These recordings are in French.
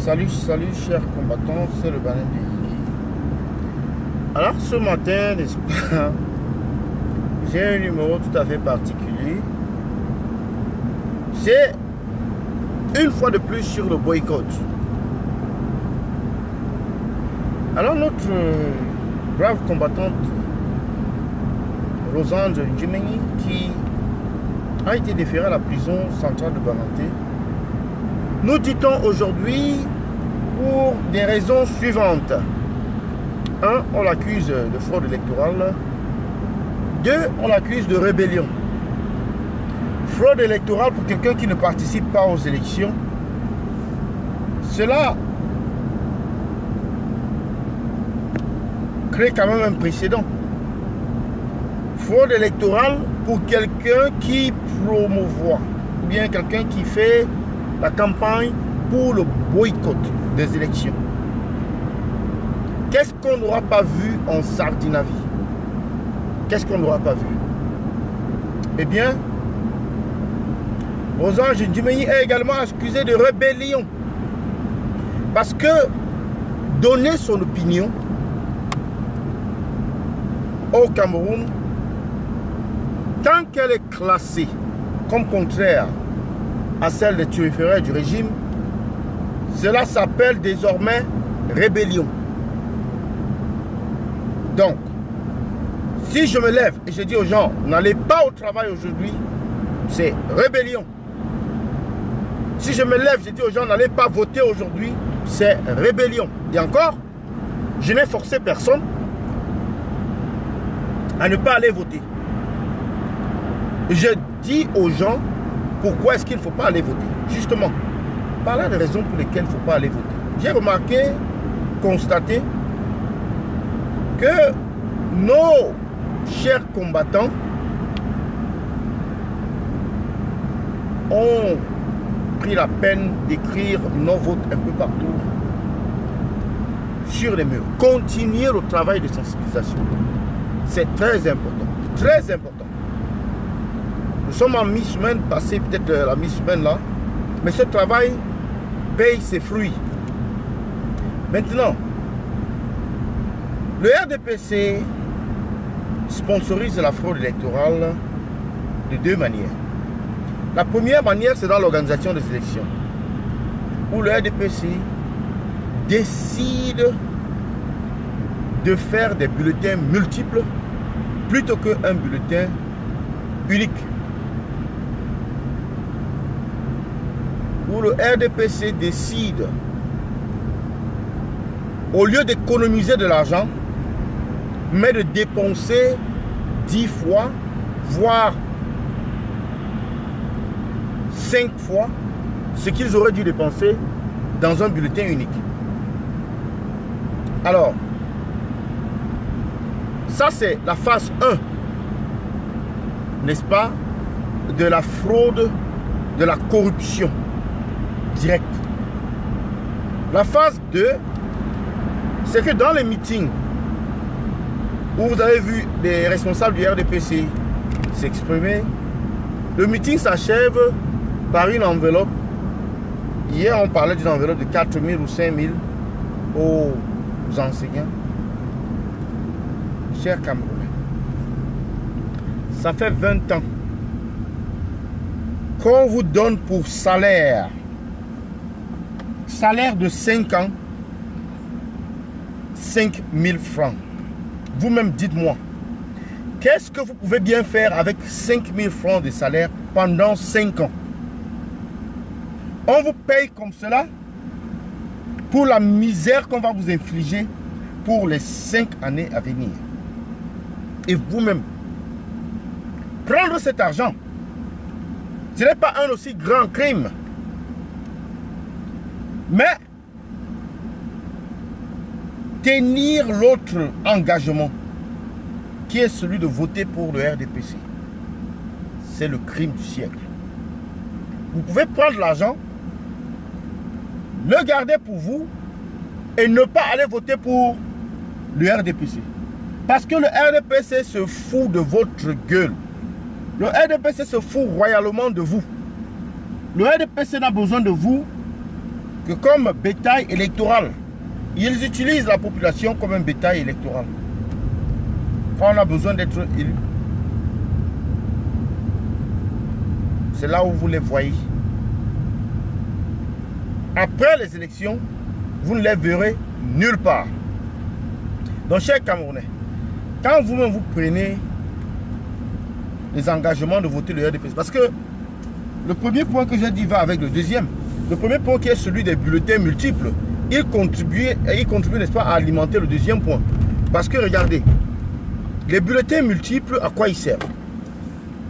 Salut chers combattants, c'est le Banin de Yili. Alors ce matin, n'est-ce pas, j'ai un numéro tout à fait particulier. C'est une fois de plus sur le boycott. Alors notre brave combattante Rosange Ndjimeni, qui a été déférée à la prison centrale de Bananté, nous dit-on aujourd'hui pour des raisons suivantes. 1. On l'accuse de fraude électorale. 2. On l'accuse de rébellion. Fraude électorale pour quelqu'un qui ne participe pas aux élections. Cela crée quand même un précédent. Fraude électorale pour quelqu'un qui promouvoit, ou bien quelqu'un qui fait la campagne pour le boycott des élections. Qu'est-ce qu'on n'aura pas vu en Sardinavie? Qu'est-ce qu'on n'aura pas vu? Eh bien, Rosange Ndjimeni est également accusé de rébellion. Parce que donner son opinion au Cameroun, tant qu'elle est classée comme contraire à celle des turiféraires du régime, cela s'appelle désormais rébellion. Donc, si je me lève et je dis aux gens, n'allez pas au travail aujourd'hui, c'est rébellion. Si je me lève et je dis aux gens, n'allez pas voter aujourd'hui, c'est rébellion. Et encore, je n'ai forcé personne à ne pas aller voter. Je dis aux gens, pourquoi est-ce qu'il ne faut pas aller voter? Justement, par là des raisons pour lesquelles il ne faut pas aller voter. J'ai remarqué, constaté, que nos chers combattants ont pris la peine d'écrire nos votes un peu partout sur les murs. Continuer le travail de sensibilisation. C'est très important. Très important. Nous sommes en mi-semaine, passé peut-être la mi-semaine là, mais ce travail paye ses fruits. Maintenant, le RDPC sponsorise la fraude électorale de deux manières. La première manière, c'est dans l'organisation des élections, où le RDPC décide de faire des bulletins multiples plutôt qu'un bulletin unique. Où le RDPC décide, au lieu d'économiser de l'argent, mais de dépenser 10 fois, voire 5 fois ce qu'ils auraient dû dépenser dans un bulletin unique. Alors, ça c'est la phase 1, n'est-ce pas, de la fraude, de la corruption directe. La phase 2, c'est que dans les meetings où vous avez vu des responsables du RDPC s'exprimer, le meeting s'achève par une enveloppe. Hier, on parlait d'une enveloppe de 4 000 ou 5 000 aux enseignants. Chers Camerounais, ça fait 20 ans qu'on vous donne pour salaire de 5 ans, 5 000 francs. Vous-même, dites-moi, qu'est-ce que vous pouvez bien faire avec 5 000 francs de salaire pendant 5 ans? On vous paye comme cela pour la misère qu'on va vous infliger pour les 5 années à venir. Et vous-même, prendre cet argent, ce n'est pas un aussi grand crime. Mais tenir l'autre engagement, qui est celui de voter pour le RDPC, c'est le crime du siècle. Vous pouvez prendre l'argent, le garder pour vous et ne pas aller voter pour le RDPC. Parce que le RDPC se fout de votre gueule. Le RDPC se fout royalement de vous. Le RDPC n'a besoin de vous que comme bétail électoral. Ils utilisent la population comme un bétail électoral. Quand on a besoin d'être élu, c'est là où vous les voyez. Après les élections, vous ne les verrez nulle part. Donc, chers Camerounais, quand vous-même vous prenez les engagements de voter le RDPC, parce que le premier point que j'ai dit va avec le deuxième. Le premier point qui est celui des bulletins multiples, il contribue, n'est-ce pas, à alimenter le deuxième point. Parce que regardez, les bulletins multiples, à quoi ils servent?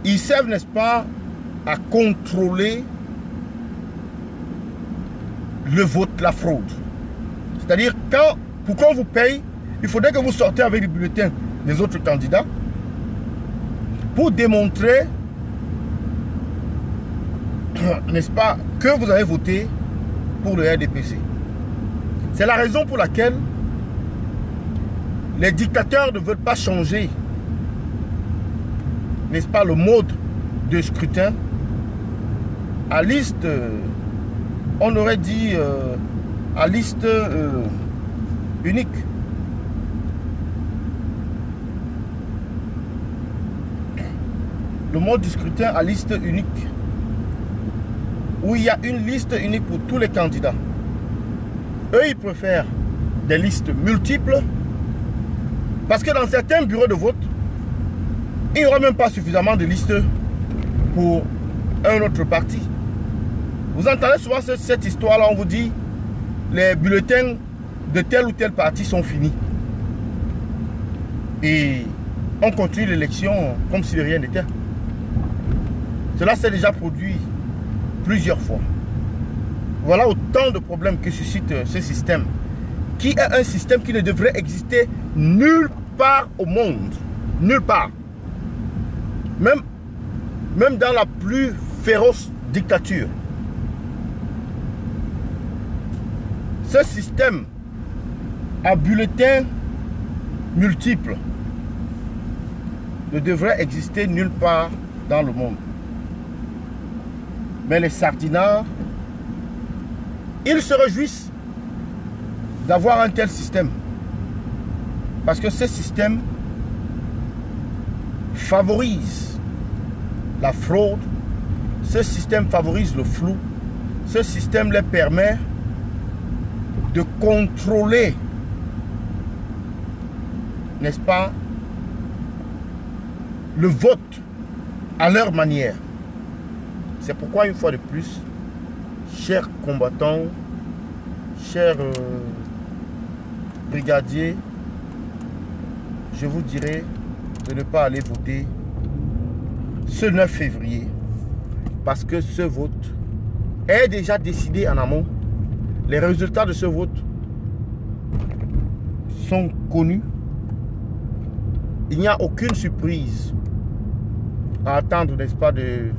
Ils servent, n'est-ce pas, à contrôler le vote, la fraude. C'est-à-dire, pour qu'on vous paye, il faudrait que vous sortez avec les bulletins des autres candidats pour démontrer, n'est-ce pas, que vous avez voté pour le RDPC. C'est la raison pour laquelle les dictateurs ne veulent pas changer, n'est-ce pas, le mode de scrutin à liste, on aurait dit à liste unique. Le mode de scrutin à liste unique, où il y a une liste unique pour tous les candidats. Eux, ils préfèrent des listes multiples parce que dans certains bureaux de vote, il n'y aura même pas suffisamment de listes pour un autre parti. Vous entendez souvent cette histoire-là, on vous dit les bulletins de tel ou tel parti sont finis. Et on continue l'élection comme si de rien n'était. Cela s'est déjà produit plusieurs fois. Voilà autant de problèmes que suscite ce système, qui est un système qui ne devrait exister nulle part au monde. Nulle part. Même dans la plus féroce dictature. Ce système à bulletins multiples ne devrait exister nulle part dans le monde. Mais les sardinards, ils se réjouissent d'avoir un tel système. Parce que ce système favorise la fraude, ce système favorise le flou, ce système les permet de contrôler, n'est-ce pas, le vote à leur manière. C'est pourquoi, une fois de plus, chers combattants, chers brigadiers, je vous dirais de ne pas aller voter ce 9 février parce que ce vote est déjà décidé en amont. Les résultats de ce vote sont connus. Il n'y a aucune surprise à attendre, n'est-ce pas, de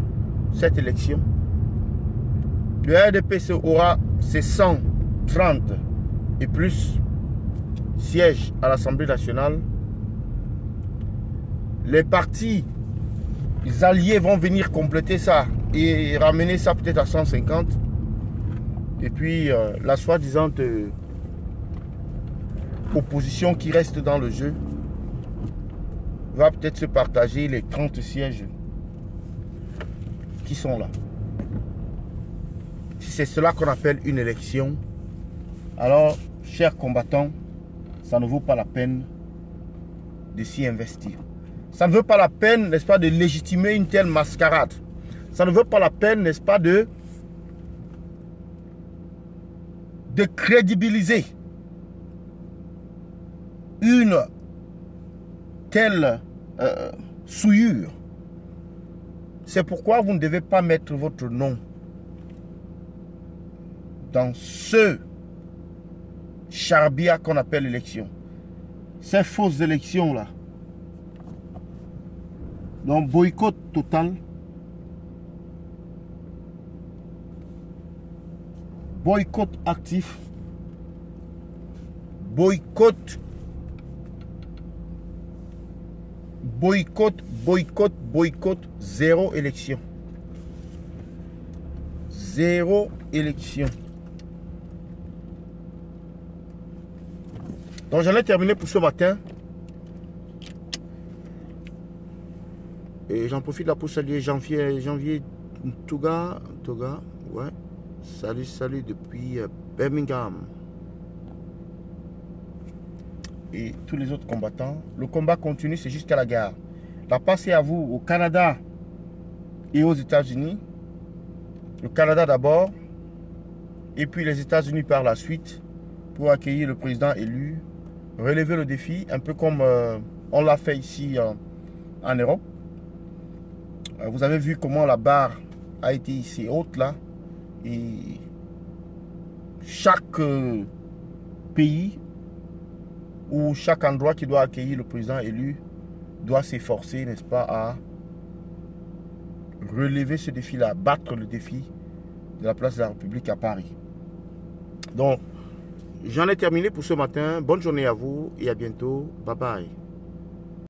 cette élection. Le RDPC aura ses 130 et plus sièges à l'Assemblée nationale. Les partis alliés vont venir compléter ça et ramener ça peut-être à 150. Et puis la soi-disant opposition qui reste dans le jeu va peut-être se partager les 30 sièges qui sont là. Si c'est cela qu'on appelle une élection, alors, chers combattants, ça ne vaut pas la peine de s'y investir. Ça ne vaut pas la peine, n'est-ce pas, de légitimer une telle mascarade. Ça ne vaut pas la peine, n'est-ce pas, de crédibiliser une telle souillure. C'est pourquoi vous ne devez pas mettre votre nom dans ce charbia qu'on appelle l'élection. Ces fausses élections-là. Donc, boycott total. Boycott actif. Boycott. Boycott. Zéro élection. Zéro élection. Donc j'en ai terminé pour ce matin. Et j'en profite là pour saluer Janvier Touga, ouais. Salut depuis Birmingham. Et tous les autres combattants. Le combat continue, c'est jusqu'à la gare. La passe est à vous au Canada et aux États-Unis. Le Canada d'abord, et puis les États-Unis par la suite, pour accueillir le président élu, relever le défi, un peu comme on l'a fait ici en Europe. Vous avez vu comment la barre a été ici haute là, et chaque pays ou chaque endroit qui doit accueillir le président élu doit s'efforcer, n'est-ce pas, à relever ce défi-là, à battre le défi de la place de la République à Paris. Donc, j'en ai terminé pour ce matin. Bonne journée à vous et à bientôt. Bye bye.